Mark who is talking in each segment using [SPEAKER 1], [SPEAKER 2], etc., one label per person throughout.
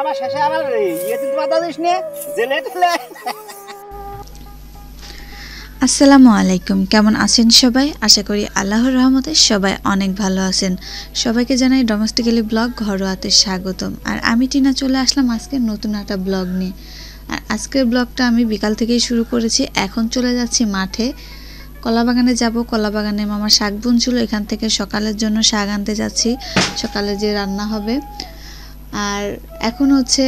[SPEAKER 1] আবার শেষে আবার ইয়ে কিন্তু বাধা দিস নে জেলে ঠেলে।
[SPEAKER 2] আসসালামু আলাইকুম, কেমন আছেন সবাই? আশা করি আল্লাহর রহমতে সবাই অনেক ভালো আছেন। সবাইকে জানাই ডোমেস্টিক্যালি ব্লগ ঘরোয়াতে স্বাগতম। আর আমি টিনা চলে আসলাম আজকে নতুন একটা ব্লগ নিয়ে। আর আজকের ব্লগটা আমি বিকাল থেকেই শুরু করেছি। এখন চলে যাচ্ছি মাঠে, কলাবাগানে যাব। কলাবাগানে মামা শাক বুনছিল, এখান থেকে সকালের জন্য শাক আনতে যাচ্ছি, সকালে যে রান্না হবে। আর এখন হচ্ছে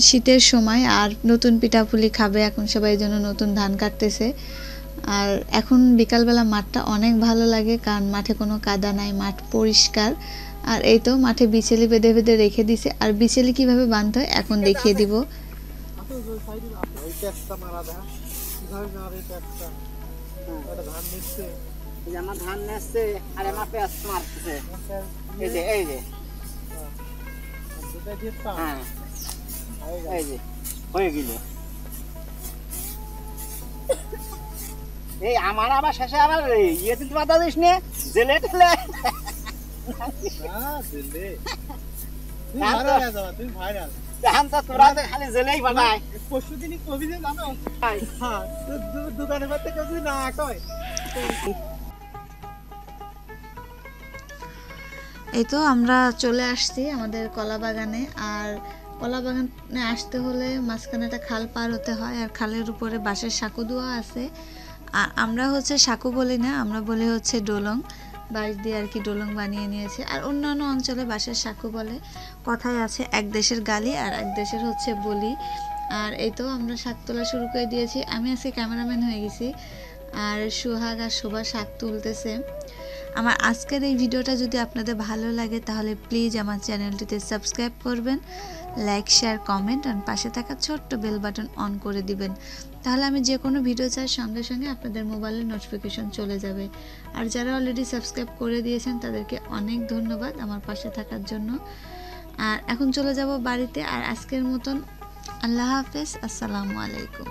[SPEAKER 2] শীতের সময়, আর নতুন পিঠাপুলি খাবে এখন সবাই, জন্য নতুন ধান কাটতেছে। আর এখন বিকালবেলা মাঠটা অনেক ভালো লাগে, কারণ মাঠে কোনো কাদা নাই, মাঠ পরিষ্কার। আর এই তো মাঠে বিচেলি বেঁধে বেঁধে রেখে দিছে, আর বিচেলি কিভাবে বাঁধতে হয় এখন দেখিয়ে দিব।
[SPEAKER 1] আমার ধান নেচ্ছে আর আমার পেঁয়াজ মারতেছে, এই যে এই যে হ্যাঁ এই যে হয়ে গেল। এই আমার আবার শেষে আবার ইয়ে কিন্তু বাধা দিস নে জেলে ঠেলে। ধান তো তোরা খালি জেলেই বানায়। পরশু দিনই কবি যে জানো দোকানে বাড়তে কেউ না কয়।
[SPEAKER 2] এই তো আমরা চলে আসছি আমাদের কলা বাগানে। আর কলা বাগানে আসতে হলে মাঝখানে একটা খাল পার হতে হয়, আর খালের উপরে বাঁশের সাঁকো দেওয়া আছে। আর আমরা হচ্ছে সাঁকো বলি না, আমরা বলি হচ্ছে ডোলং, বাঁশ দিয়ে আর কি ডোলং বানিয়ে নিয়েছে। আর অন্যান্য অঞ্চলে বাঁশের সাঁকো বলে। কথায় আছে এক দেশের গালি আর এক দেশের হচ্ছে বলি। আর এই তো আমরা শাক তোলা শুরু করে দিয়েছি। আমি আজকে ক্যামেরাম্যান হয়ে গেছি, আর সোহাগ আর শোভা শাক তুলতেছে। আমার আজকের এই ভিডিওটা যদি আপনাদের ভালো লাগে তাহলে প্লিজ আমার চ্যানেলটিতে সাবস্ক্রাইব করবেন, লাইক শেয়ার কমেন্ট আর পাশে থাকা ছোট্ট বেল বাটন অন করে দিবেন। তাহলে আমি যে কোনো ভিডিও চাই সঙ্গে সঙ্গে আপনাদের মোবাইলে নোটিফিকেশন চলে যাবে। আর যারা অলরেডি সাবস্ক্রাইব করে দিয়েছেন তাদেরকে অনেক ধন্যবাদ আমার পাশে থাকার জন্য। আর এখন চলে যাব বাড়িতে। আর আজকের মতন আল্লাহ হাফেজ, আসসালামু আলাইকুম।